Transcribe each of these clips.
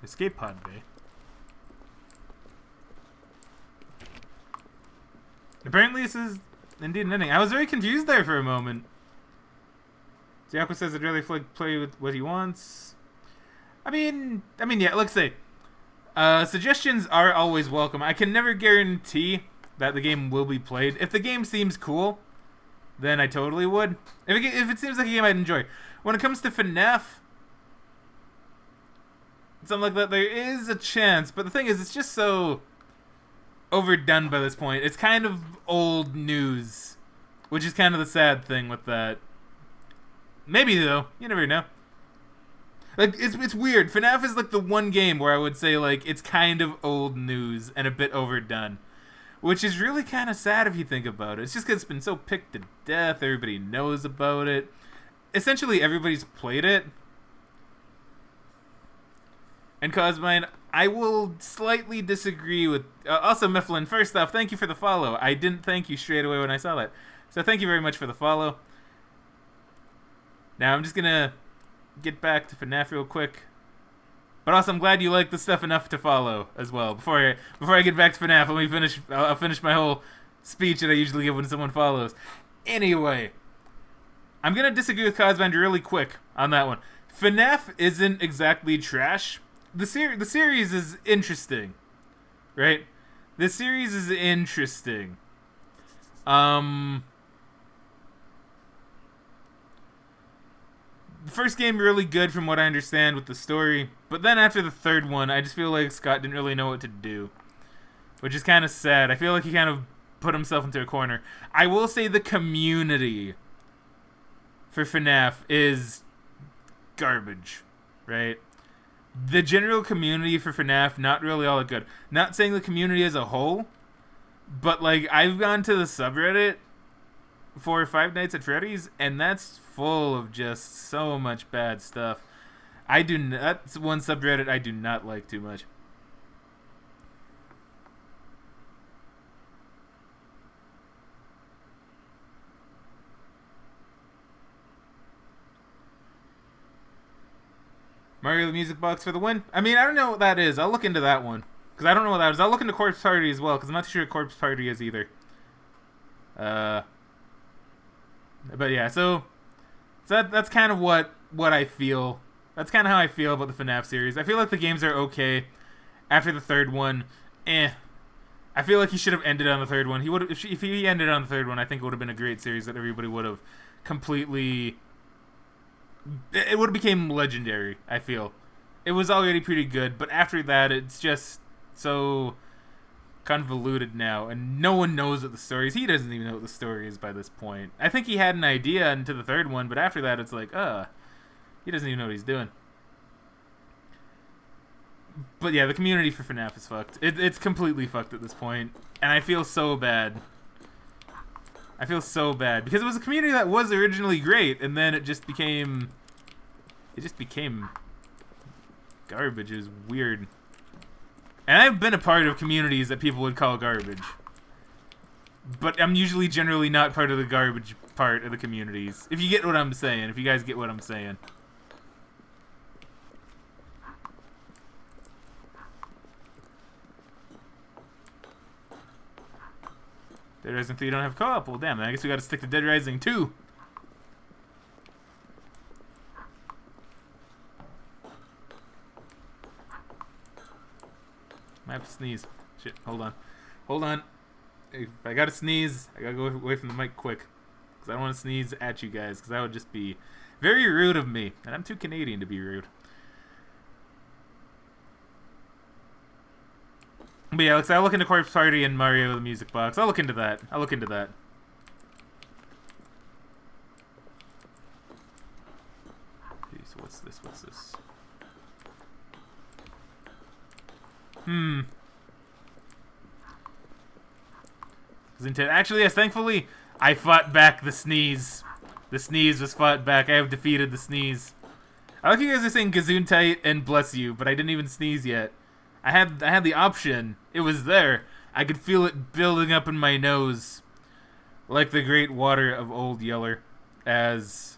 Escape pod bay. Apparently this is indeed an ending. I was very confused there for a moment. Jaco says I'd rather play with what he wants. I mean, yeah, let's say. Suggestions are always welcome. I can never guarantee that the game will be played. If the game seems cool, then I totally would. If it seems like a game I'd enjoy. When it comes to FNAF, something like that, there is a chance. But the thing is, it's just so overdone by this point. It's kind of old news, which is kind of the sad thing with that. Maybe, though. You never know. Like, it's weird. FNAF is like the one game where I would say, like, it's kind of old news and a bit overdone. Which is really kind of sad if you think about it. It's just because it's been so picked to death. Everybody knows about it. Essentially, everybody's played it. And Cosmine, I will slightly disagree with... also, Mifflin, first off, thank you for the follow. I didn't thank you straight away when I saw that. So thank you very much for the follow. Now, I'm just going to get back to FNAF real quick. But also, I'm glad you like the stuff enough to follow as well. Before I get back to FNAF, let me finish. I'll finish my whole speech that I usually give when someone follows. Anyway, I'm gonna disagree with Cosband really quick on that one. FNAF isn't exactly trash. The series is interesting, right? The series is interesting. The first game really good from what I understand with the story, but then after the third one, I just feel like Scott didn't really know what to do, which is kind of sad. I feel like he kind of put himself into a corner. I will say the community for FNAF is garbage, right? The general community for FNAF, not really all that good. Not saying the community as a whole, but like I've gone to the subreddit for Five Nights at Freddy's, and that's full of just so much bad stuff. That's one subreddit I do not like too much. Mario the Music Box for the win. I mean, I don't know what that is. I'll look into that one. Because I don't know what that is. I'll look into Corpse Party as well, because I'm not too sure what Corpse Party is either. But yeah, so that's kind of what I feel. That's kind of how I feel about the FNAF series. I feel like the games are okay. After the third one, I feel like he should have ended on the third one. If he ended on the third one, I think it would have been a great series that everybody would have completely... It would have became legendary, I feel. It was already pretty good, but after that, it's just so convoluted now, and no one knows what the story is. He doesn't even know what the story is by this point. I think he had an idea into the third one, but after that, it's like, he doesn't even know what he's doing. But yeah, the community for FNAF is fucked. It's completely fucked at this point, and I feel so bad. I feel so bad because it was a community that was originally great, and then it just became garbage. It was weird. And I've been a part of communities that people would call garbage, but I'm usually generally not part of the garbage part of the communities. If you get what I'm saying, if you guys get what I'm saying. Dead Rising 3 don't have co-op? Well, damn, I guess we gotta stick to Dead Rising 2. I have to sneeze. Shit, hold on. Hold on. If I gotta sneeze, I gotta go away from the mic quick. Because I don't want to sneeze at you guys, because that would just be very rude of me. And I'm too Canadian to be rude. But yeah, I'll look into Corpse Party and Mario the Music Box. I'll look into that. Jeez, what's this? Actually, yes, thankfully, I fought back the sneeze. The sneeze was fought back. I have defeated the sneeze. I like you guys are saying Gesundheit and bless you, but I didn't even sneeze yet. I had the option. It was there. I could feel it building up in my nose, like the great water of Old Yeller, as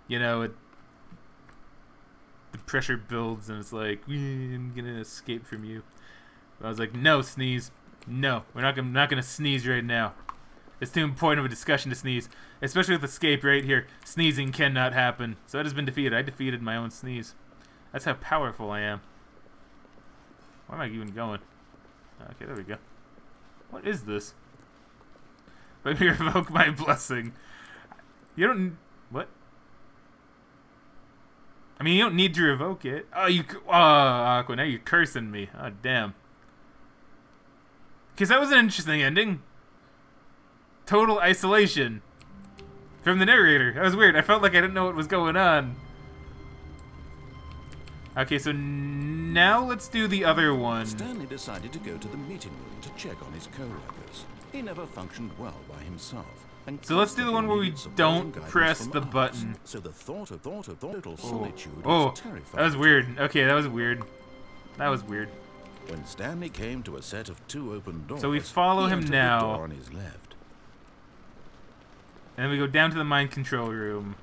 you know, the pressure builds and it's like, I'm gonna escape from you. But I was like, no, Sneeze. No, I'm not gonna sneeze right now. It's too important of a discussion to sneeze. Especially with escape right here. Sneezing cannot happen. So it has been defeated. I defeated my own sneeze. That's how powerful I am. Where am I even going? Okay, there we go. What is this? Let me revoke my blessing. You don't... What? I mean, you don't need to revoke it. Oh, Aqua, now you're cursing me. Oh, damn. Because that was an interesting ending. Total isolation from the narrator. That was weird. I felt like I didn't know what was going on. Okay, so now let's do the other one. Stanley decided to go to the meeting room to check on his co-workers. He never functioned well by himself. So let's do the one where we don't press the button. So the thought of total solitude was terrifying. That was weird. Okay, that was weird. That was weird. When Stanley came to a set of 2 open doors, so we follow him now. The door on his left. And then we go down to the mind control room.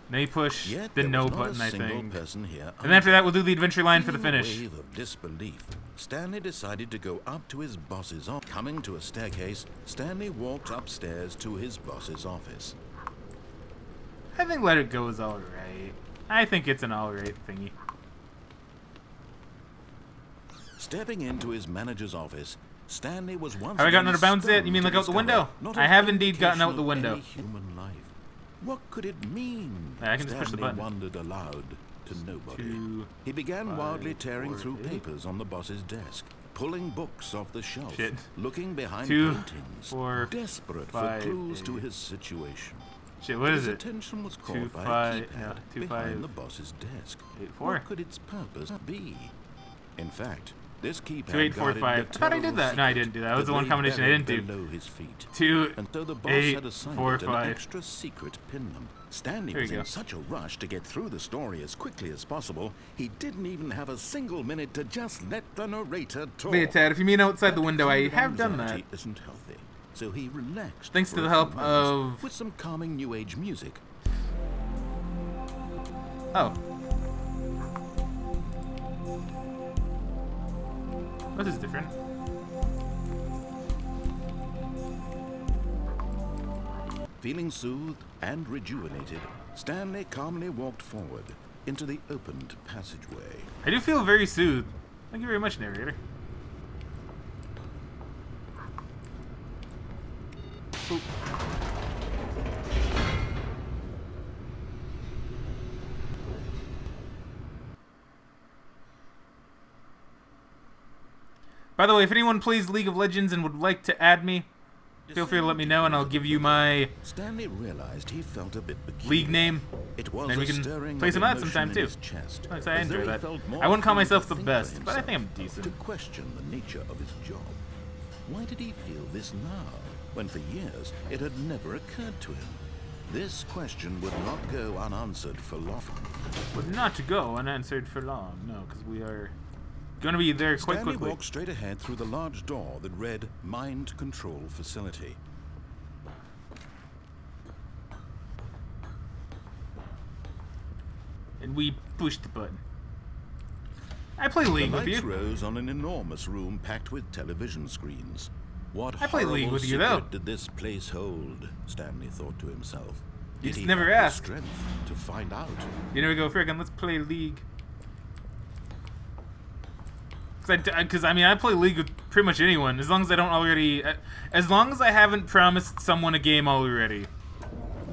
Then you push the no button, I think. And then after that, we'll do the adventure line for the finish. In a wave of disbelief, Stanley decided to go up to his boss's office. Coming to a staircase, Stanley walked upstairs to his boss's office. I think Let It Go is alright. I think it's an alright thingy. Stepping into his manager's office, Stanley was once Have I gotten out of bounds yet? You mean like out the window? I have indeed gotten out the window. Human life. What could it mean? I can just push the button. Wondered aloud to nobody. He began wildly tearing through papers on the boss's desk, pulling books off the shelf, looking behind paintings, desperate for clues to his situation. Shit, what is his it? attention was caught by a keypad behind the boss's desk. 84. What could its purpose be? In fact, this keypad 2845. I thought I did that. No, I didn't do that. That was the one combination I didn't do. Below his feet. 2845. An extra secret pin number. Stanley was in such a rush to get through the story as quickly as possible, he didn't even have a single minute to just let the narrator talk. Wait, Tad, if you mean outside the window, I have done that. Isn't healthy, so he relaxed. Thanks to the help of... with some calming new age music. Oh. This is different. Feeling soothed and rejuvenated, Stanley calmly walked forward into the opened passageway. I do feel very soothed. Thank you very much, narrator. Oop. By the way, if anyone plays League of Legends and would like to add me, feel free to let me know and I'll give you my Stanley realized he felt a bit peculiar. league name. It was and we can play some of that sometime too. Like I enjoy that. I wouldn't call myself the best, but I think I'm decent. To question the nature of his job. Why did he feel this now, when for years it had never occurred to him? This question would not go unanswered for long. Would not go unanswered for long, no, because we are going to be there quite quickly. Stanley walked straight ahead through the large door that read Mind Control Facility. And we pushed the button. I play League with you. The lights rose on an enormous room packed with television screens. What I play League with you, though. Did this place hold? Stanley thought to himself. You just never ask. Strength to find out. You never go, Fraggin, let's play League. Because I mean, I play League with pretty much anyone, as long as I don't already, as long as I haven't promised someone a game already.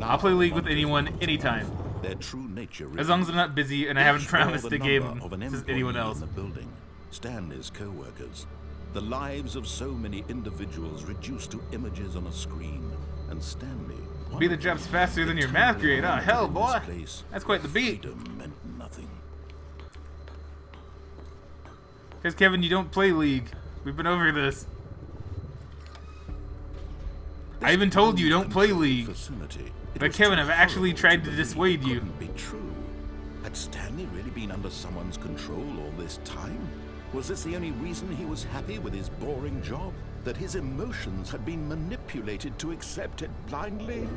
I'll play League with anyone, anytime. Their true nature. As long as I'm not busy and I haven't promised a game to anyone else. In the building, Stanley's co-workers, the lives of so many individuals reduced to images on a screen, and Stanley. Be the job's faster than your math grade. Oh hell, boy, that's quite the beat. Freedom meant nothing. Because, Kevin, you don't play League. We've been over this. I even told you don't play League. But, Kevin, I've actually tried to dissuade you. Couldn't be true. Had Stanley really been under someone's control all this time? Was this the only reason he was happy with his boring job? That his emotions had been manipulated to accept it blindly?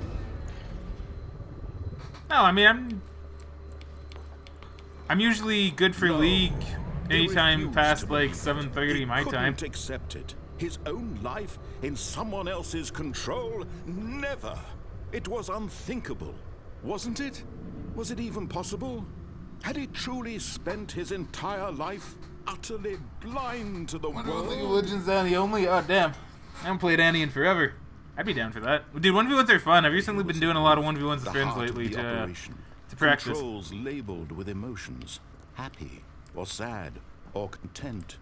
No, I mean, I'm usually good for No, League he anytime refused past to like believe it. 7:30 my time. Couldn't accept it. His own life in someone else's control? Never. It was unthinkable, wasn't it? Was it even possible? Had he truly spent his entire life utterly blind to the League of world? Legends Annie only? Oh damn. I haven't played Annie in forever. I'd be down for that. Dude, 1v1s are fun. I've recently been doing a lot of 1v1s with friends lately to practice. Controls labeled with emotions. Happy, or sad, or content.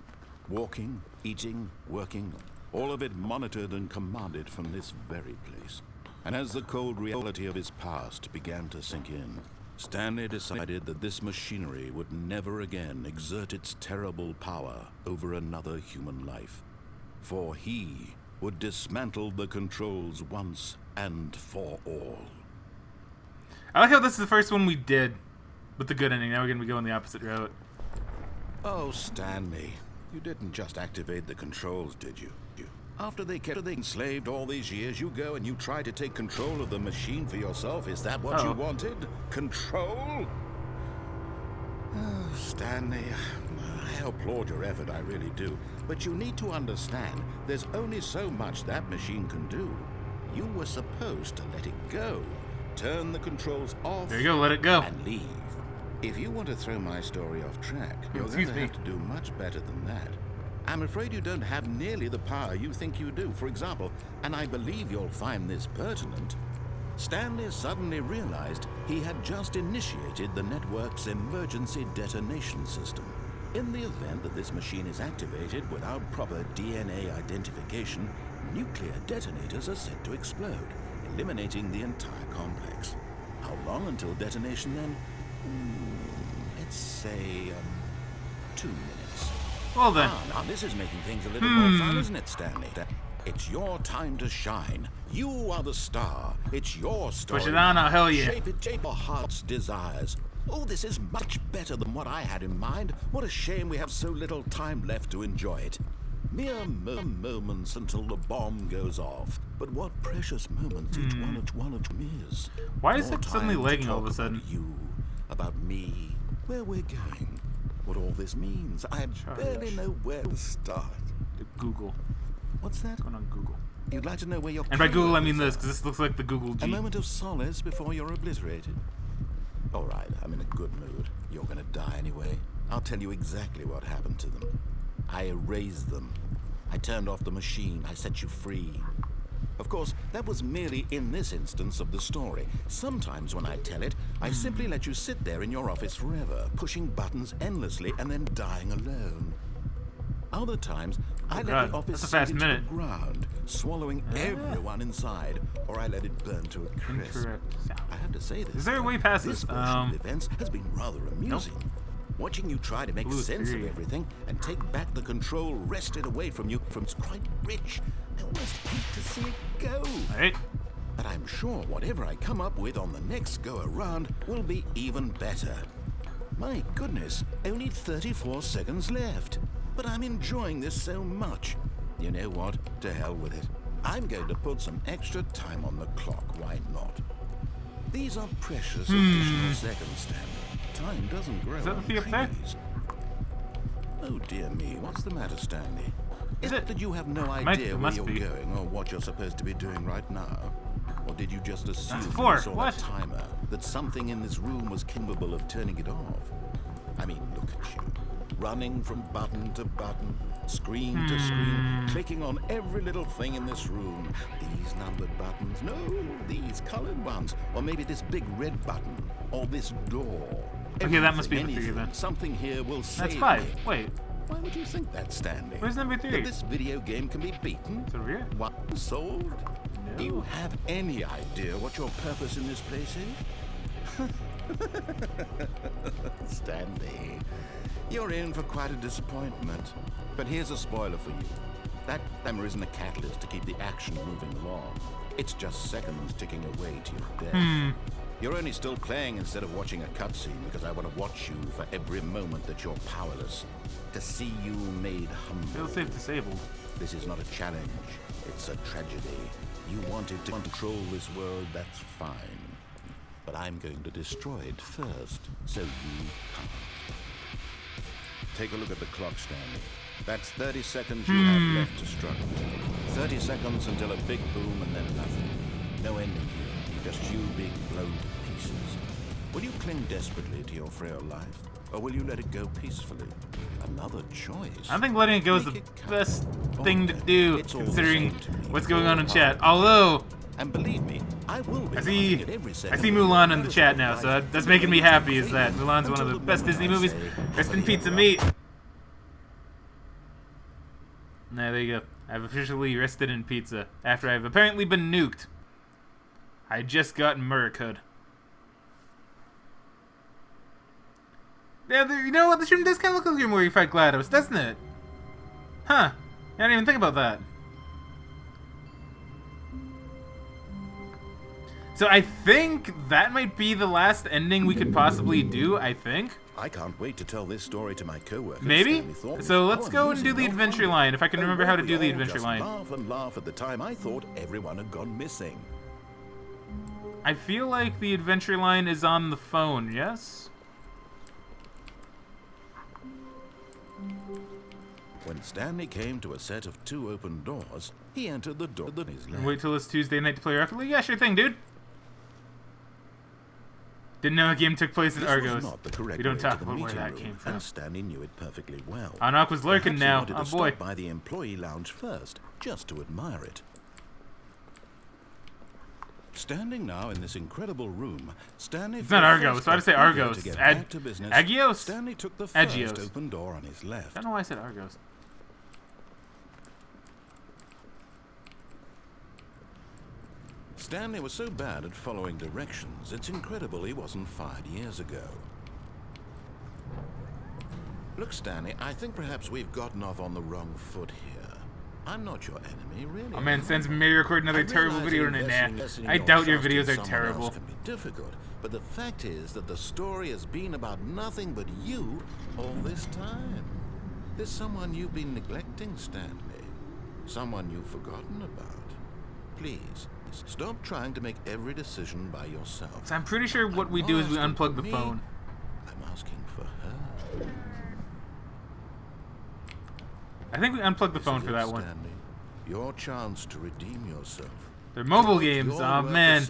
Walking, eating, working. All of it monitored and commanded from this very place. And as the cold reality of his past began to sink in, Stanley decided that this machinery would never again exert its terrible power over another human life. For he would dismantle the controls once and for all. I like how this is the first one we did with the good ending. Now we're going to be going the opposite route. Oh, Stanley, you didn't just activate the controls, did you? After they kept you enslaved all these years, you go and you try to take control of the machine for yourself. Is that what you wanted? Control? Oh, Stanley, I applaud your effort, I really do. But you need to understand, there's only so much that machine can do. You were supposed to let it go. Turn the controls off. There you go, let it go. And leave. If you want to throw my story off track, you're going to have to do much better than that. I'm afraid you don't have nearly the power you think you do. For example, and I believe you'll find this pertinent, Stanley suddenly realized he had just initiated the network's emergency detonation system. In the event that this machine is activated without proper DNA identification, nuclear detonators are set to explode, eliminating the entire complex. How long until detonation then? Let's say 2 minutes. Well then. Now this is making things a little more fun, isn't it, Stanley? It's your time to shine. You are the star. It's your story. Push it on, oh hell yeah. Shape your heart's desires. Oh, this is much better than what I had in mind. What a shame we have so little time left to enjoy it. Mere moments until the bomb goes off. But what precious moments each one of them is. Why is More it suddenly time to lagging all of a talk sudden? about you, about me, where we're going, what all this means. I barely know where to start. Google. What's that? What's going on Google? You'd like to know where you're And by Google I mean this, because this looks like the Google G. A moment of solace before you're obliterated. All right, I'm in a good mood. You're gonna die anyway. I'll tell you exactly what happened to them. I erased them. I turned off the machine. I set you free. Of course, that was merely in this instance of the story. Sometimes when I tell it, I simply let you sit there in your office forever, pushing buttons endlessly and then dying alone. Other times, I let the office sink into the ground, swallowing everyone inside, or I let it burn to a crisp. Incorrect. I have to say this. Is there a way past this? This version of events has been rather amusing. Nope. Watching you try to make sense of everything and take back the control wrested away from you from quite rich. I almost hate to see it go. Right. But I'm sure whatever I come up with on the next go around will be even better. My goodness, only 34 seconds left. But I'm enjoying this so much. You know what? To hell with it. I'm going to put some extra time on the clock. Why not? These are precious additional seconds, Stanley. Time doesn't grow on trees. Oh dear me, what's the matter, Stanley? Is it that you have no idea where you're going or what you're supposed to be doing right now? Or did you just assume you saw a timer, that something in this room was capable of turning it off? I mean, look at you. Running from button to button, screen to screen, clicking on every little thing in this room. These numbered buttons, no, these colored ones. Or maybe this big red button, or this door. Okay, that must be the 3 then. Something here will save That's 5. me. Wait. Why would you think that, Stanley? Where's number 3? That this video game can be beaten? Is it over here? What? Solved? No. Do you have any idea what your purpose in this place is? Stanley, you're in for quite a disappointment. But here's a spoiler for you. That timer isn't a catalyst to keep the action moving along. It's just seconds ticking away to your death. You're only still playing instead of watching a cutscene because I want to watch you for every moment that you're powerless. To see you made humble. Failsafe disabled. This is not a challenge. It's a tragedy. You wanted to control this world, that's fine. but I'm going to destroy it first, so you can't. Take a look at the clock, Stanley. That's 30 seconds you have left to struggle. 30 seconds until a big boom and then nothing. No ending here, just you being blown to pieces. Will you cling desperately to your frail life, or will you let it go peacefully? Another choice. I think letting it go is the best thing to do, considering what's going on in chat. Although, and believe me, I will be. I see Mulan in the chat now, so that's making me happy. Is that Mulan's one of the best Disney movies? Rest in pizza meat. Nah, there you go. I've officially rested in pizza after I've apparently been nuked. I just got Murkood. Yeah, you know what? This room does kind of look like where you fight GLaDOS, doesn't it? Huh. I didn't even think about that. So I think that might be the last ending we could possibly do, I think. I can't wait to tell this story to my coworkers. Maybe? So let's go and do the adventure line, if I can remember how to do the adventure line. Laugh and laugh at the time I thought everyone had gone missing. I feel like the adventure line is on the phone, yes? When Stanley came to a set of 2 open doors, he entered the door that is left. Wait till it's Tuesday night to play Rocket League? Yeah, sure thing, dude. Didn't know a game took place at Argos. We don't talk about where that came from. And Stanley knew it perfectly well. Anak was lurking now. Oh boy. Stop by the employee lounge first, just to admire it. Standing now in this incredible room, Stanley. It's not Argos. Why did I say Argos? Agios? Stanley took the first open door on his left. I don't know why I said Argos. Stanley was so bad at following directions, it's incredible he wasn't fired years ago. Look, Stanley, I think perhaps we've gotten off on the wrong foot here. I'm not your enemy, really. Oh man, sends me record another terrible video and I doubt your videos are terrible. Can be difficult, but the fact is that the story has been about nothing but you all this time. There's someone you've been neglecting, Stanley. Someone you've forgotten about. Please, stop trying to make every decision by yourself. So I'm pretty sure what we do is we unplug the phone. I'm asking for her. I think we unplugged the phone for that one. Stanley, your chance to redeem yourself. They're mobile games, oh man.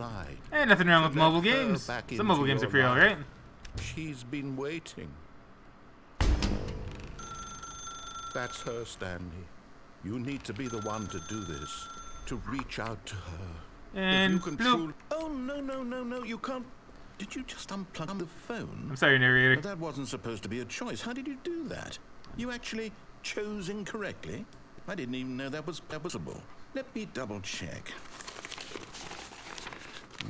Ain't nothing wrong with mobile games. Some mobile games are pretty alright. She's been waiting. That's her, Stanley. You need to be the one to do this. To reach out to her. And if you control. Oh no! You can't. Did you just unplug the phone? I'm sorry, narrator. But that wasn't supposed to be a choice. How did you do that? You actually chose incorrectly. I didn't even know that was possible. Let me double check.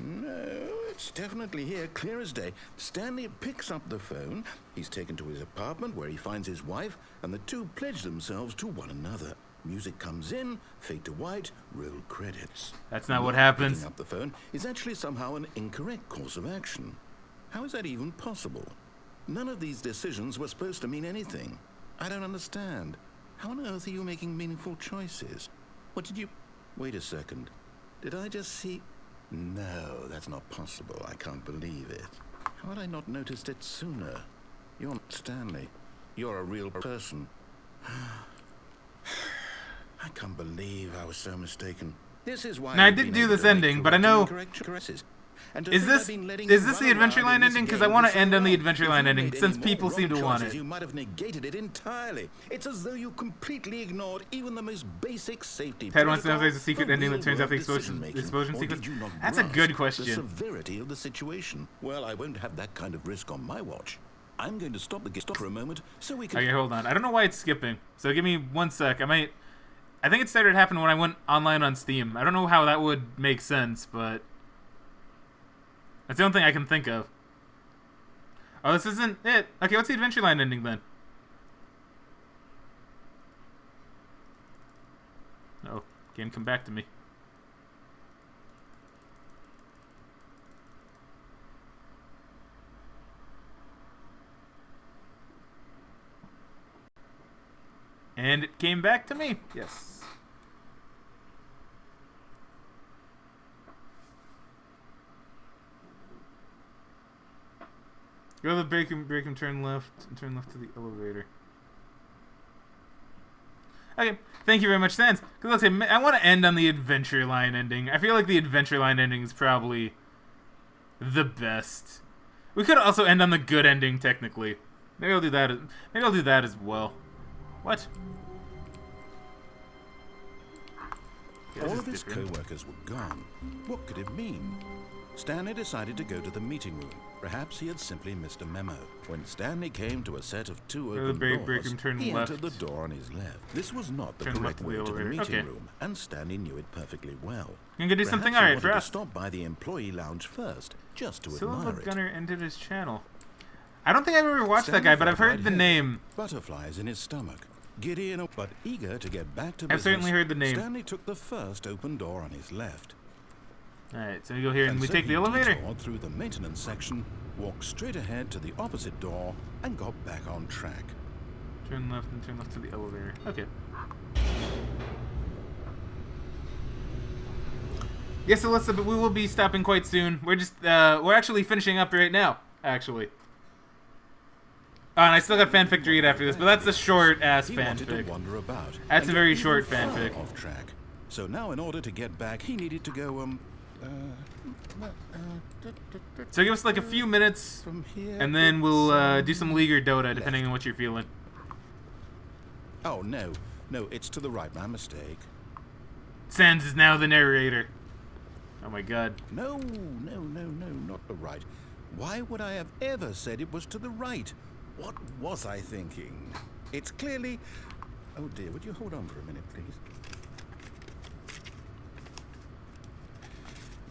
No, it's definitely here, clear as day. Stanley picks up the phone. He's taken to his apartment where he finds his wife, and the two pledge themselves to one another. Music comes in, fade to white, roll credits. That's not what happens. Picking up the phone is actually somehow an incorrect course of action. How is that even possible? None of these decisions were supposed to mean anything. I don't understand. How on earth are you making meaningful choices? What did you... Wait a second. Did I just see... No, that's not possible. I can't believe it. How had I not noticed it sooner? You're not Stanley. You're a real person. I can't believe I was so mistaken. This is why now, I did do this ending, but I know... Is this the Adventure Line ending? Because I want to end on the Adventure Line ending, since people seem to want it. You might have negated it entirely. It's as though you completely ignored even the most basic safety. Ted wants to know if there's a secret ending that turns out the explosion sequence. That's a good question. The severity of the situation. Well, I won't have that kind of risk on my watch. I'm going to stop the game for a moment so we can... Okay, hold on. I don't know why it's skipping. So give me 1 sec. I think it started happening when I went online on Steam. I don't know how that would make sense, but... That's the only thing I can think of. Oh, this isn't it. Okay, what's the Adventure Line ending then? Oh, game come back to me. And it came back to me. Yes. Go to the break room, turn left, and turn left to the elevator. Okay, thank you very much, Sans. Because let's say, I want to end on the Adventure Line ending. I feel like the Adventure Line ending is probably the best. We could also end on the good ending, technically. Maybe I'll do that. Maybe I'll do that as well. What? Yeah, all of his co-workers were gone. What could it mean? Stanley decided to go to the meeting room. Perhaps he had simply missed a memo. When Stanley came to a set of two open doors, he entered the door on his left. This was not the correct way to the meeting room, and Stanley knew it perfectly well. You can do something Perhaps he alright, wanted to Frost. stop by the employee lounge first, just to admire it. Gunner entered his channel. I don't think I've ever watched that guy, but I've heard the name. Butterflies in his stomach. Giddy but eager to get back to business. I've certainly heard the name. Stanley took the first open door on his left. Alright, so we go here and we take the elevator. Through the maintenance section, walked straight ahead to the opposite door, and got back on track. Turn left and turn left to the elevator. Okay. Yes, Alyssa, but we will be stopping quite soon. We're actually finishing up right now, actually. Oh, and I still got fanfic to read after this, but that's a short-ass fanfic. That's a very short fanfic. Off track. So now in order to get back, he needed to go, So give us like a few minutes, from here, and then we'll do some League or Dota, depending on what you're feeling. Oh, no. No, it's to the right. My mistake. Sans is now the narrator. Oh my god. No, not the right. Why would I have ever said it was to the right? What was I thinking? It's clearly... Oh dear, would you hold on for a minute, please?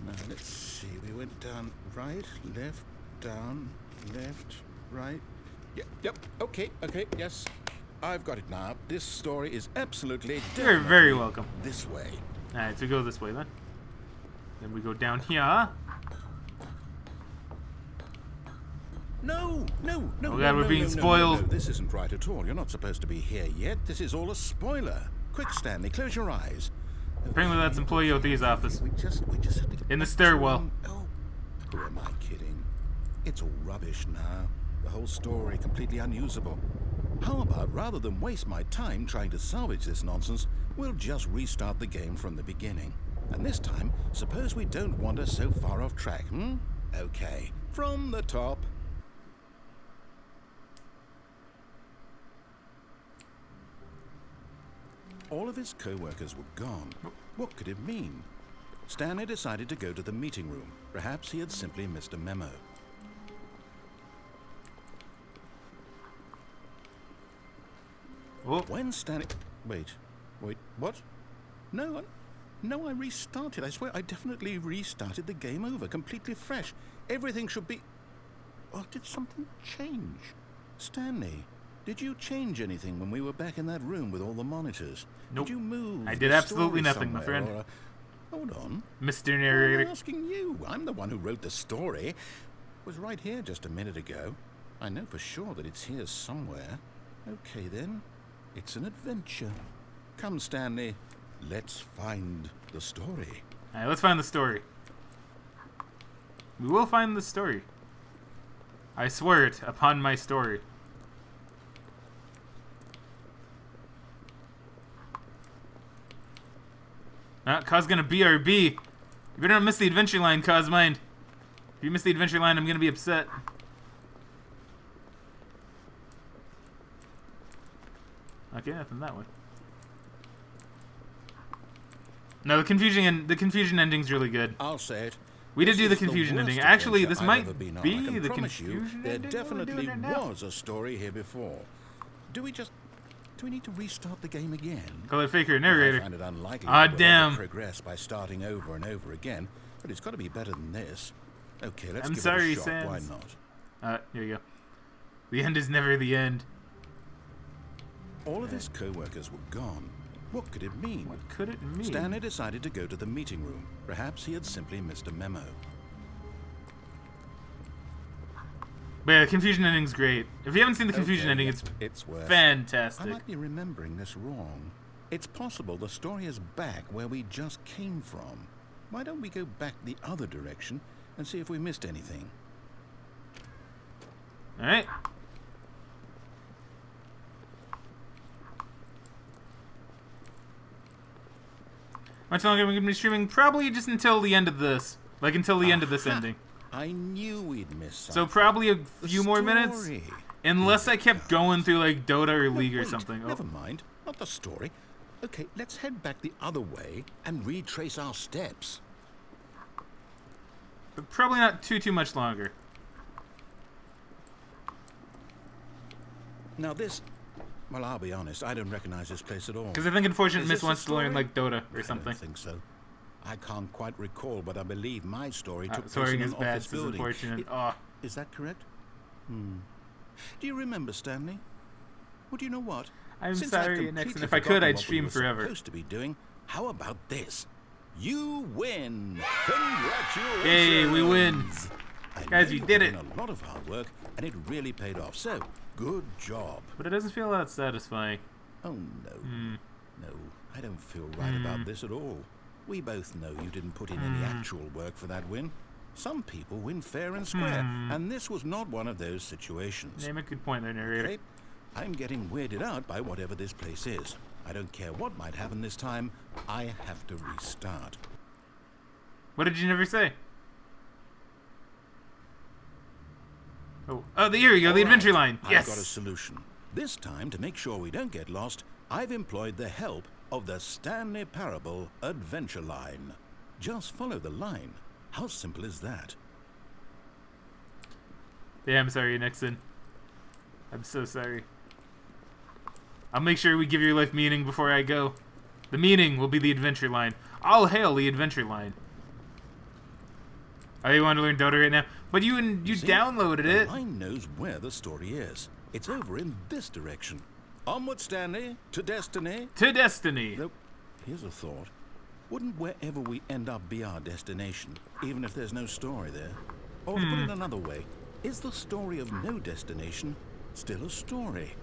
Now, let's see. We went down right, left, down, left, right. Yep, okay, yes. I've got it now. This story is absolutely... You're very welcome. This way. Alright, so we go this way then. Then we go down here. No. Oh god, we're being spoiled. No, this isn't right at all. You're not supposed to be here yet. This is all a spoiler. Quick, Stanley, close your eyes. Apparently that's Employee OT's office. We just have to get in the stairwell. Oh, who am I kidding? It's all rubbish now. The whole story completely unusable. How about, rather than waste my time trying to salvage this nonsense, we'll just restart the game from the beginning. And this time, suppose we don't wander so far off track, Okay, from the top. All of his co-workers were gone. What could it mean? Stanley decided to go to the meeting room. Perhaps he had simply missed a memo. Oh. When Stanley... Wait, what? No, I restarted. I swear I definitely restarted the game over, completely fresh. Everything should be... Oh, did something change? Stanley, did you change anything when we were back in that room with all the monitors? Nope. Did you move? I did absolutely nothing, my friend. Hold on. Mr. Narrator. I'm asking you. I'm the one who wrote the story. It was right here just a minute ago. I know for sure that it's here somewhere. Okay, then. It's an adventure. Come, Stanley. Let's find the story. Alright, let's find the story. We will find the story. I swear it upon my story. Cause gonna BRB. You better not miss the adventure line, Cause mind. If you miss the adventure line, I'm gonna be upset. Okay, nothing that way. No, the confusion ending's really good. I'll say it. We did do the confusion ending. Actually, this might be the confusion ending. There definitely was a story here before. Do we need to restart the game again? Call it faker narrator. I find it unlikely damn. to progress by starting over and over again, but it's got to be better than this. Okay, let's I'm give sorry, it a shot. Sans. Why not? Here you go. The end is never the end. All of his co-workers were gone. What could it mean? What could it mean? Stanley decided to go to the meeting room. Perhaps he had simply missed a memo. But yeah, the confusion ending's great. If you haven't seen the confusion ending, it's fantastic. I might be remembering this wrong. It's possible the story is back where we just came from. Why don't we go back the other direction and see if we missed anything? Alright. Much longer we're going to be streaming? Probably just until the end of this. Like, until the end of this ending. I knew we'd miss something. So probably a few more minutes. Unless I kept going through, like, Dota or League or something. Never mind. Not the story. Okay, let's head back the other way and retrace our steps. But probably not too much longer. Now this... Well, I'll be honest, I don't recognize this place at all. Because I think Unfortunate Miss wants to learn, like, Dota or something. I don't think so. I can't quite recall, but I believe my story took place Swearing in is an bad, office this is building. unfortunate. Is that correct? Do you remember, Stanley? Well, do you know what? I'm Since sorry, I've Nixon. completely If I could, forgotten I'd what we stream were forever. Supposed to be doing. How about this? You win! Congratulations! Yay, we win! Guys, we did it! A lot of hard work, and it really paid off. So, good job. But it doesn't feel that satisfying. Oh no, no, I don't feel right about this at all. We both know you didn't put in any actual work for that win. Some people win fair and square, and this was not one of those situations. Name a good point there, narrator. Okay, I'm getting weirded out by whatever this place is. I don't care what might happen this time. I have to restart. What did you never say? Oh, here we go, the adventure line. Yes! I've got a solution. This time, to make sure we don't get lost, I've employed the help of the Stanley Parable Adventure Line. Just follow the line. How simple is that? Yeah, I'm sorry, Nixon. I'm so sorry. I'll make sure we give your life meaning before I go. The meaning will be the adventure line. All hail the adventure line. Oh, you want to learn Dota right now? But you See, downloaded it. The line knows where the story is. It's over in this direction. Onward, Stanley, to destiny. To destiny. Nope. Here's a thought. Wouldn't wherever we end up be our destination, even if there's no story there? Or to put it another way, is the story of no destination still a story?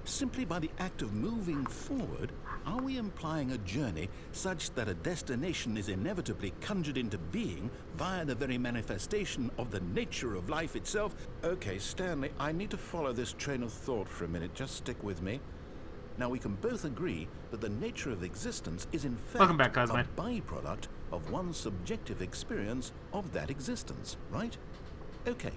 Simply by the act of moving forward, are we implying a journey such that a destination is inevitably conjured into being via the very manifestation of the nature of life itself? Okay, Stanley, I need to follow this train of thought for a minute. Just stick with me. Now, we can both agree that the nature of existence is in fact Welcome back, Cosmo. a byproduct of one's subjective experience of that existence, right? Okay.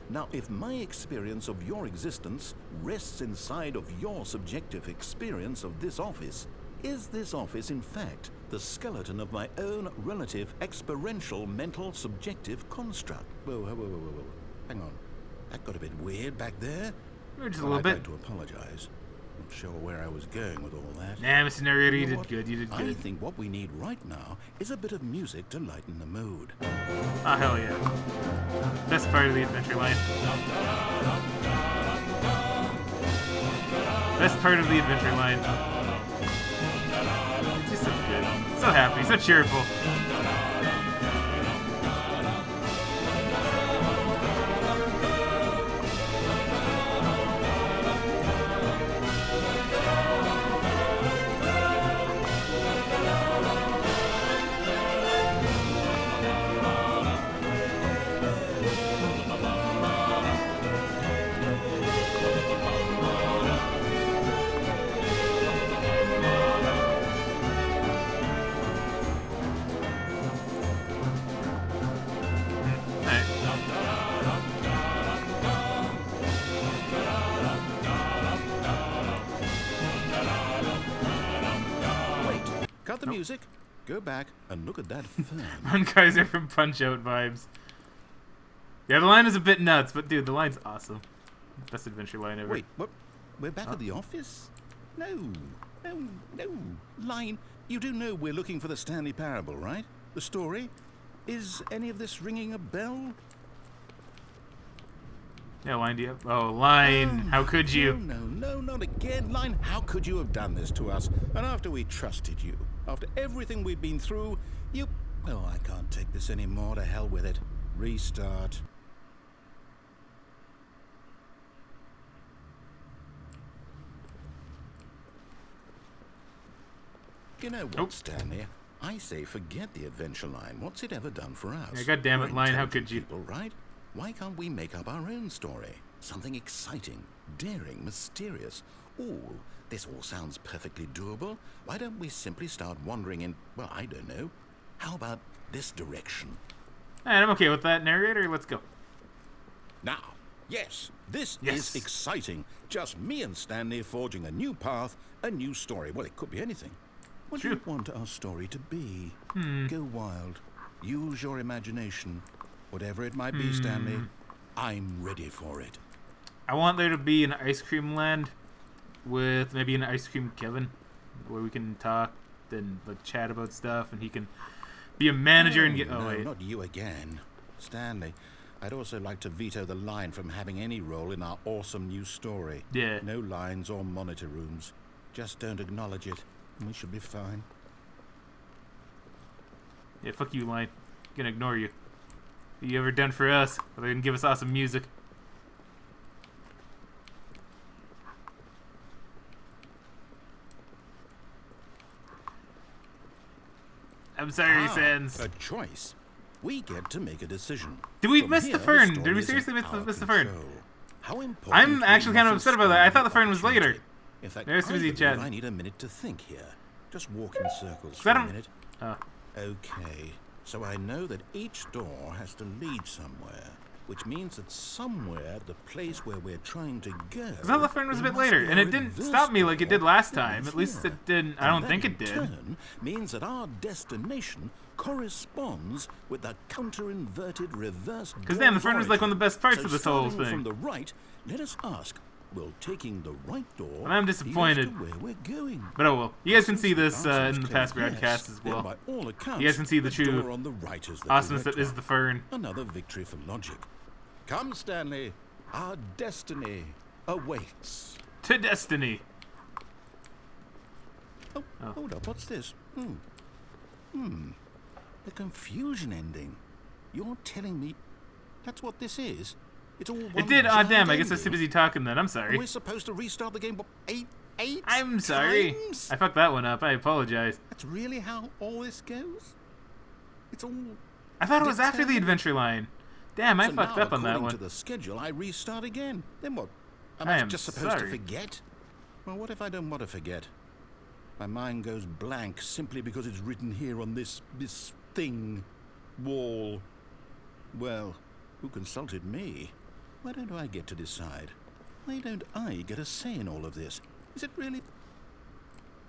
Now, if my experience of your existence rests inside of your subjective experience of this office, is this office, in fact, the skeleton of my own relative experiential mental subjective construct? Whoa. Hang on. That got a bit weird back there. Just a little bit. I'd like to apologize. Not sure where I was going with all that. Nah, Mr. Narrator, you know did what? good. You did I good. think what we need right now is a bit of music to lighten the mood. Oh, hell yeah. Best part of the adventure line. Best part of the adventure line. It's just so good. So happy, so cheerful. Cut the music, go back, and look at that fern. Ron Kaiser from Punch-Out vibes. Yeah, the line is a bit nuts, but dude, the line's awesome. Best adventure line ever. Wait, what? We're back at the office? No. Line, you do know we're looking for the Stanley Parable, right? The story? Is any of this ringing a bell? Yeah, line, do you have? Oh, line. How could you? No, not again. Line, how could you have done this to us? And after we trusted you, after everything we've been through, you... Oh, I can't take this anymore. To hell with it. Restart. You know what, Stanley? I say forget the adventure line. What's it ever done for us? Yeah, goddammit, We're line, how intelligent could you? people, right? Why can't we make up our own story? Something exciting, daring, mysterious. Ooh, this all sounds perfectly doable. Why don't we simply start wandering in, well, I don't know. How about this direction? Alright, I'm okay with that, narrator. Let's go. Now, yes, this is exciting. Just me and Stanley forging a new path, a new story. Well, it could be anything. What do you want our story to be? Go wild. Use your imagination. Whatever it might be, Stanley, I'm ready for it. I want there to be an ice cream land with maybe an ice cream Kevin where we can talk and like chat about stuff and he can be a manager and get... No, not you again. Stanley, I'd also like to veto the line from having any role in our awesome new story. Yeah. No lines or monitor rooms. Just don't acknowledge it, and we should be fine. Yeah, fuck you, line. Gonna ignore you. What you ever done for us other than give us awesome music? I'm sorry, Sans. A choice. We get to make a decision. Did we From miss here, the fern? story Did we is seriously in miss our the fern? control. How important I'm actually kind of is upset about that. I thought the fern was opportunity? later. In fact, There's I Susie believe Chan. I need a minute to think here. Just walk in circles I for a don't- minute. Oh. Okay, so I know that each door has to lead somewhere, which means that somewhere the place where we're trying to go. I thought the fern was a there bit must later, be and a it didn't reverse stop me like it did door last that time. leads At least here. it didn't. I And don't that think in it did. turn means that our destination corresponds with the counter-inverted reverse. Because damn, the fern was like one of the best parts so of this whole starting thing. From the right, let us ask: will taking the right door? And I'm lead us disappointed. to where we're going? But oh well. You guys can see this Since the in the answer past is clear broadcasts yes, as then well. by all accounts, You guys can see the true door on the right is the awesomeness correct that is one. the fern. Another victory for logic. Come, Stanley. Our destiny awaits. To destiny. Oh, hold up. What's this? The confusion ending. You're telling me that's what this is? It's all one It did. Ah, giant damn. I guess I was ending? too busy talking then. I'm And sorry. we're supposed to restart the game, what, eight I'm sorry. times? I fucked that one up. I apologize. That's really how all this goes? It's all... I thought it was after the determined? adventure line. Damn, I So fucked now, up on that according to one. the schedule, I restart again. Then what? Am I I am just supposed sorry. to forget? Well, what if I don't want to forget? My mind goes blank simply because it's written here on this thing, wall. Well, who consulted me? Why don't I get to decide? Why don't I get a say in all of this? Is it really...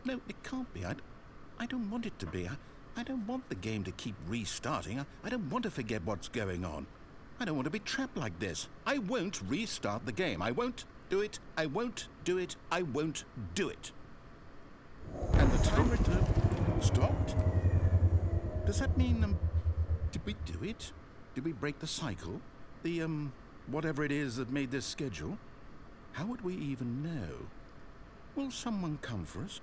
No, it can't be. I don't want it to be. I don't want the game to keep restarting. I don't want to forget what's going on. I don't want to be trapped like this. I won't restart the game. I won't do it. I won't do it. I won't do it. And the timer stopped. Does that mean, did we do it? Did we break the cycle? The, whatever it is that made this schedule? How would we even know? Will someone come for us?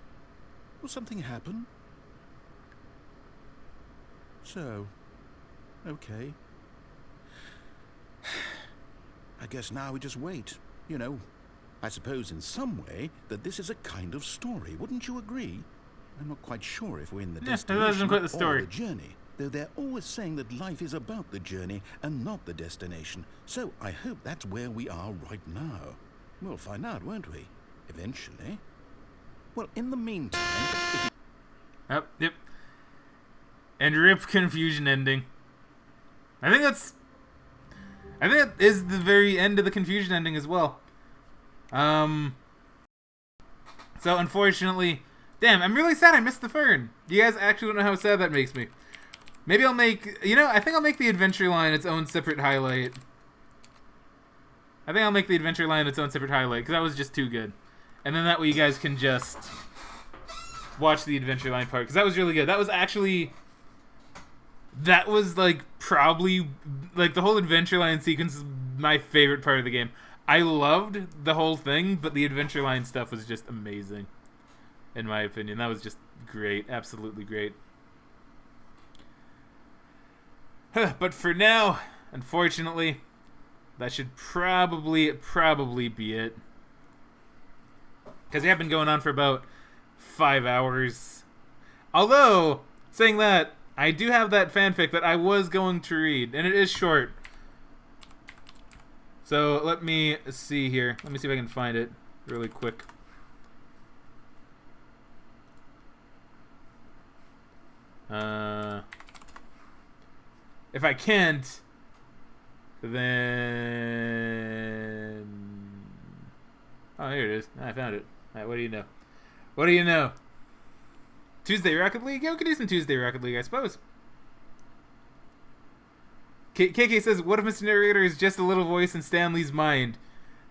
Will something happen? So, okay. I guess now we just wait. You know, I suppose in some way that this is a kind of story. Wouldn't you agree? I'm not quite sure if we're in the Yeah, that destination isn't quite the or story. the journey. Though they're always saying that life is about the journey and not the destination. So I hope that's where we are right now. We'll find out, won't we? Eventually. Well, in the meantime, if Yep. And rip confusion ending. I think that is the very end of the confusion ending as well. So unfortunately, damn, I'm really sad I missed the fern. You guys actually don't know how sad that makes me. Maybe I'll make, I think I'll make the adventure line its own separate highlight. Because that was just too good. And then that way you guys can just watch the adventure line part, because that was really good. That was like probably like the whole adventure line sequence is my favorite part of the game. I loved the whole thing, but the adventure line stuff was just amazing, in my opinion. That was just great, absolutely great. But for now, unfortunately, that should probably be it. Because they have been going on for about 5 hours. Although, saying that, I do have that fanfic that I was going to read, and it is short. So let me see here. Let me see if I can find it really quick. If I can't, then... Oh, here it is. I found it. Alright, what do you know? What do you know? Tuesday Rocket League? Yeah, we could do some Tuesday Rocket League, I suppose. KK says, what if Mr. Narrator is just a little voice in Stanley's mind?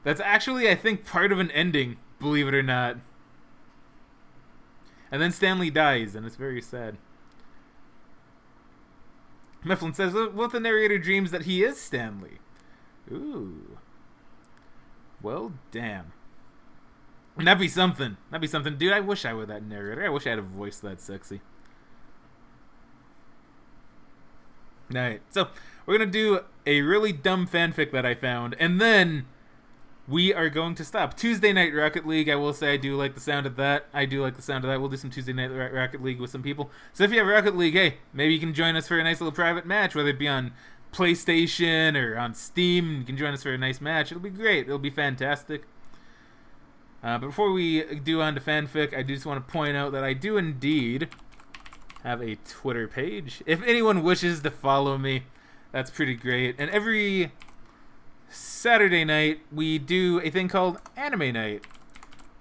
That's actually, I think, part of an ending, believe it or not. And then Stanley dies, and it's very sad. Mifflin says, what if the narrator dreams that he is Stanley? Ooh. Well, damn. That'd be something. That'd be something. Dude, I wish I were that narrator. I wish I had a voice that sexy. Alright, so we're going to do a really dumb fanfic that I found, and then we are going to stop. Tuesday Night Rocket League, I will say I do like the sound of that. I do like the sound of that. We'll do some Tuesday Night Rocket League with some people. So if you have Rocket League, hey, maybe you can join us for a nice little private match, whether it be on PlayStation or on Steam. You can join us for a nice match. It'll be great. It'll be fantastic. But before we do on to fanfic, I do just want to point out that I do indeed have a Twitter page. If anyone wishes to follow me, that's pretty great. And every Saturday night, we do a thing called Anime Night,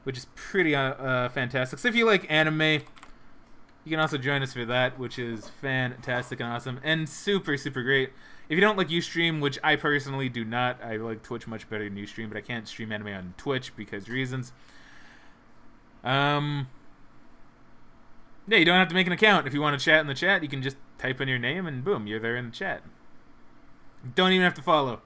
which is pretty fantastic. So if you like anime, you can also join us for that, which is fantastic and awesome and super, super great. If you don't like Ustream, which I personally do not, I like Twitch much better than Ustream, but I can't stream anime on Twitch because reasons. Yeah, you don't have to make an account. If you want to chat in the chat, you can just type in your name and boom, you're there in the chat. Don't even have to follow.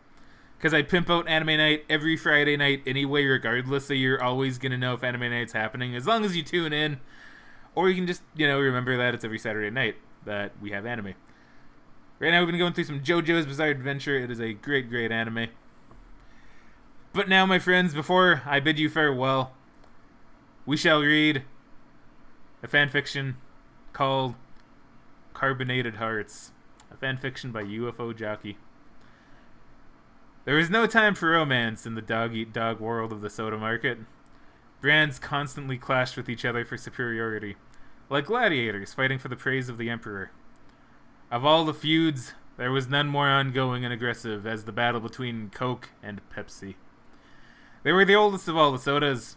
Because I pimp out Anime Night every Friday night anyway, regardless, so you're always going to know if Anime Night's happening, as long as you tune in. Or you can just, remember that it's every Saturday night that we have anime. Right now we've been going through some JoJo's Bizarre Adventure. It is a great, great anime. But now, my friends, before I bid you farewell, we shall read a fanfiction called Carbonated Hearts. A fanfiction by UFO Jockey. There was no time for romance in the dog-eat-dog world of the soda market. Brands constantly clashed with each other for superiority, like gladiators fighting for the praise of the emperor. Of all the feuds, there was none more ongoing and aggressive as the battle between Coke and Pepsi. They were the oldest of all the sodas,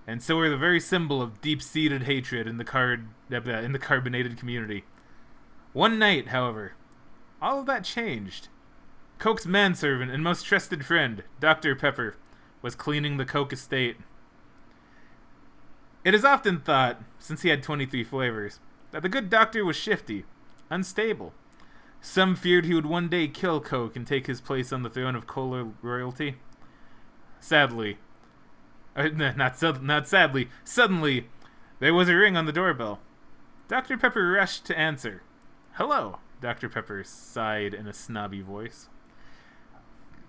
and so were the very symbol of deep-seated hatred in the carbonated community. One night, however, all of that changed. Coke's manservant and most trusted friend, Dr. Pepper, was cleaning the Coke estate. It is often thought, since he had 23 flavors, that the good doctor was shifty, unstable. Some feared he would one day kill Coke and take his place on the throne of cola royalty. Sadly, not sadly, suddenly, there was a ring on the doorbell. Dr. Pepper rushed to answer. "Hello," Dr. Pepper sighed in a snobby voice.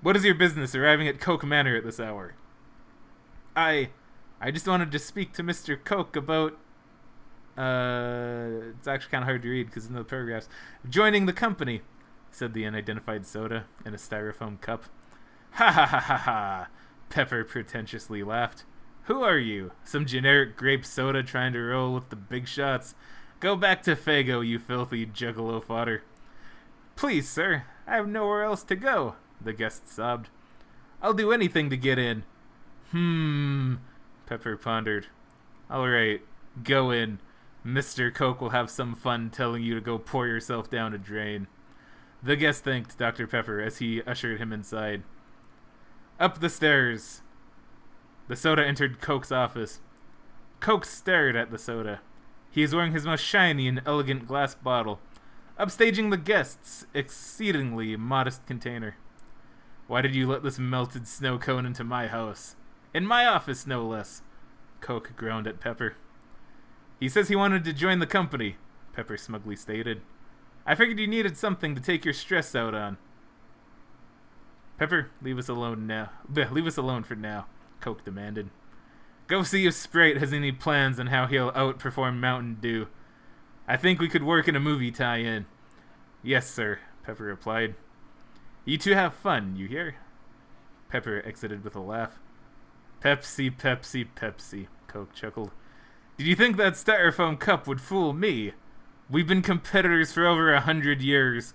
"What is your business arriving at Coke Manor at this hour?" I just wanted to speak to Mr. Coke about, it's actually kind of hard to read because of the paragraphs. "Joining the company," said the unidentified soda in a styrofoam cup. "Ha ha ha ha ha," Pepper pretentiously laughed. "Who are you? Some generic grape soda trying to roll with the big shots? Go back to Fago, you filthy juggalo fodder." "Please, sir, I have nowhere else to go," the guest sobbed. "I'll do anything to get in." Pepper pondered. "All right, go in. Mr. Coke will have some fun telling you to go pour yourself down a drain." The guest thanked Dr. Pepper as he ushered him inside. Up the stairs. The soda entered Coke's office. Coke stared at the soda. He is wearing his most shiny and elegant glass bottle, upstaging the guest's exceedingly modest container. "Why did you let this melted snow cone into my house? In my office, no less," Coke groaned at Pepper. "He says he wanted to join the company," Pepper smugly stated. "I figured you needed something to take your stress out on." "Pepper, leave us alone now. Leave us alone for now," Coke demanded. "Go see if Sprite has any plans on how he'll outperform Mountain Dew. I think we could work in a movie tie-in." "Yes, sir," Pepper replied. "You two have fun, you hear?" Pepper exited with a laugh. Pepsi, Pepsi, Pepsi, Coke chuckled. Did you think that styrofoam cup would fool me? We've been competitors for over 100 years.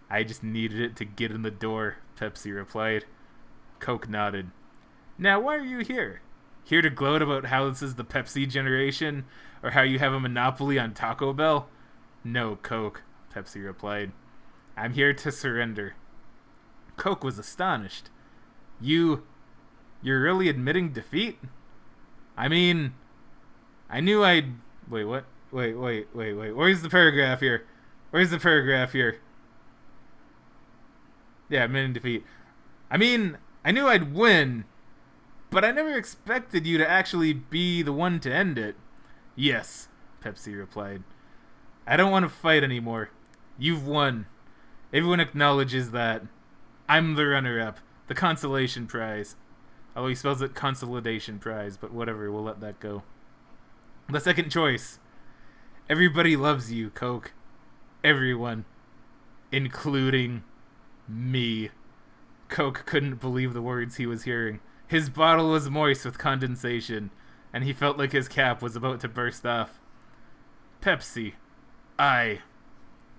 I just needed it to get in the door, Pepsi replied. Coke nodded. Now, why are you here? Here to gloat about how this is the Pepsi generation? Or how you have a monopoly on Taco Bell? No, Coke, Pepsi replied. I'm here to surrender. Coke was astonished. You're really admitting defeat? I mean, I knew I'd... Wait, what? Wait. Where's the paragraph here? Yeah, admitting defeat. I mean, I knew I'd win, but I never expected you to actually be the one to end it. Yes, Pepsi replied. I don't want to fight anymore. You've won. Everyone acknowledges that. I'm the runner-up. The consolation prize. Although he spells it consolidation prize, but whatever, we'll let that go. The second choice. Everybody loves you, Coke. Everyone. Including me. Coke couldn't believe the words he was hearing. His bottle was moist with condensation, and he felt like his cap was about to burst off. Pepsi.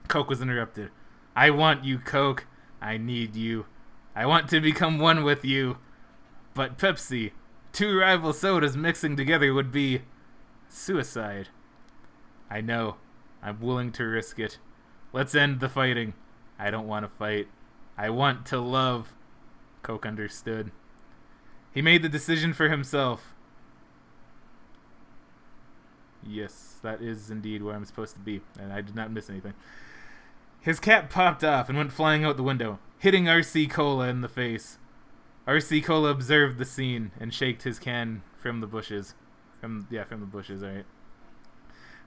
Coke was interrupted. I want you, Coke. I need you. I want to become one with you. But Pepsi, two rival sodas mixing together would be suicide. I know. I'm willing to risk it. Let's end the fighting. I don't want to fight. I want to love. Coke understood. He made the decision for himself. Yes, that is indeed where I'm supposed to be, and I did not miss anything. His cap popped off and went flying out the window, hitting R.C. Cola in the face. R.C. Cola observed the scene and shaked his can from the bushes. From the bushes, alright.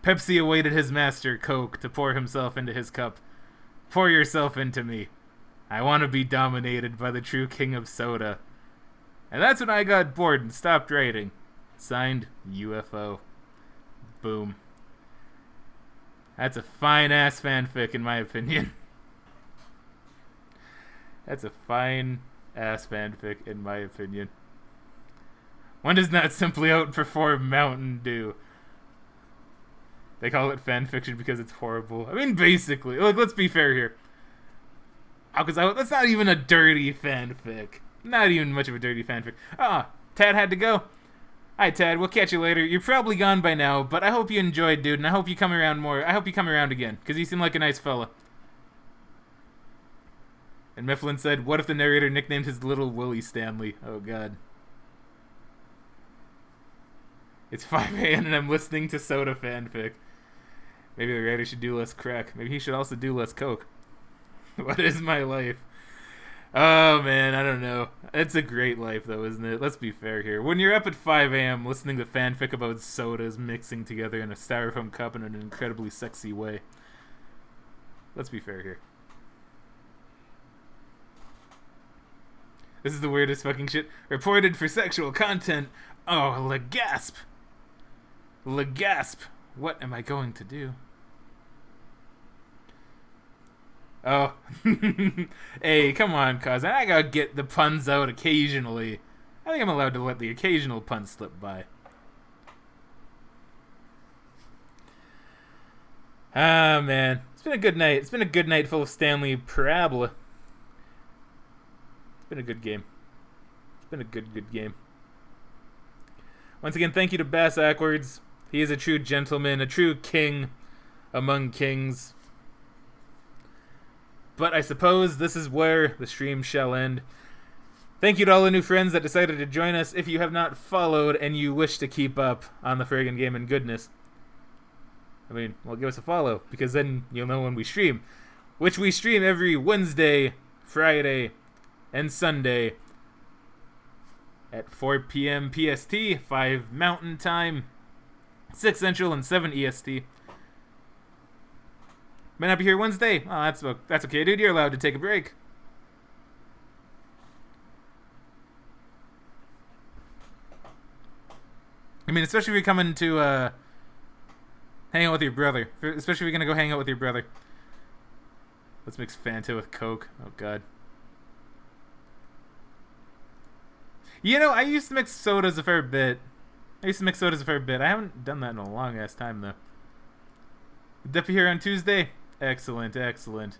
Pepsi awaited his master, Coke, to pour himself into his cup. Pour yourself into me. I want to be dominated by the true king of soda. And that's when I got bored and stopped writing. Signed, UFO. Boom. That's a fine-ass fanfic, in my opinion. That's a fine-ass fanfic, in my opinion. One does not simply outperform Mountain Dew. They call it fanfiction because it's horrible. I mean, basically. Like, let's be fair here. Because that's not even a dirty fanfic. Not even much of a dirty fanfic. Tad had to go. Alright, Tad, we'll catch you later. You're probably gone by now, but I hope you enjoyed, dude, and I hope you come around more. I hope you come around again, because you seem like a nice fella. And Mifflin said, what if the narrator nicknamed his little Willie Stanley? Oh, God. It's 5 a.m. and I'm listening to soda fanfic. Maybe the writer should do less crack. Maybe he should also do less coke. What is my life? Oh, man, I don't know. It's a great life, though, isn't it? Let's be fair here. When you're up at 5 a.m. listening to fanfic about sodas mixing together in a styrofoam cup in an incredibly sexy way. Let's be fair here. This is the weirdest fucking shit. Reported for sexual content. Oh, le gasp. Le gasp. What am I going to do? Oh. Hey, come on, cousin. I gotta get the puns out occasionally. I think I'm allowed to let the occasional pun slip by. Ah, man. It's been a good night. It's been a good night full of Stanley parabola. It's been a good game. It's been a good game. Once again, thank you to Bass Ackwards. He is a true gentleman, a true king among kings. But I suppose this is where the stream shall end. Thank you to all the new friends that decided to join us. If you have not followed and you wish to keep up on the Fraggin Gamin goodness, I mean, well, give us a follow, because then you'll know when we stream. Which we stream every Wednesday, Friday, and Sunday at 4 p.m. PST, 5 Mountain Time, 6 Central, and 7 EST. Might not be here Wednesday. Oh, that's okay, dude. You're allowed to take a break. I mean, especially if you're coming to hang out with your brother. Especially if you're going to go hang out with your brother. Let's mix Fanta with Coke. Oh, God. You know, I used to mix sodas a fair bit. I haven't done that in a long ass time though. Duffy here on Tuesday. Excellent, excellent.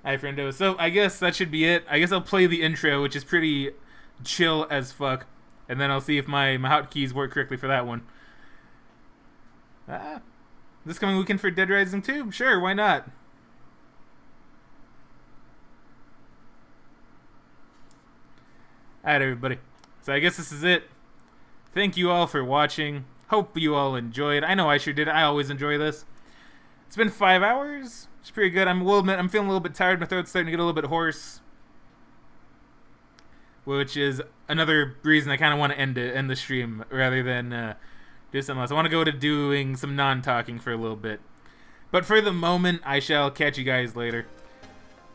Hi, friendo. So I guess that should be it. I guess I'll play the intro, which is pretty chill as fuck, and then I'll see if my hotkeys work correctly for that one. This coming weekend for Dead Rising 2? Sure, why not? Alright, everybody. So I guess this is it. Thank you all for watching. Hope you all enjoyed. I know I sure did. I always enjoy this. It's been 5 hours. It's pretty good. I'm feeling a little bit tired. My throat's starting to get a little bit hoarse, which is another reason I kind of want to end the stream rather than do something else. I want to go to doing some non-talking for a little bit. But for the moment, I shall catch you guys later.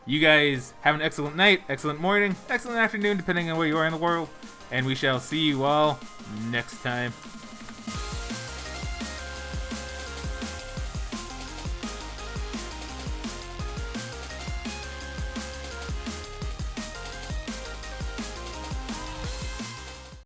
You guys have an excellent night, excellent morning, excellent afternoon, depending on where you are in the world. And we shall see you all next time.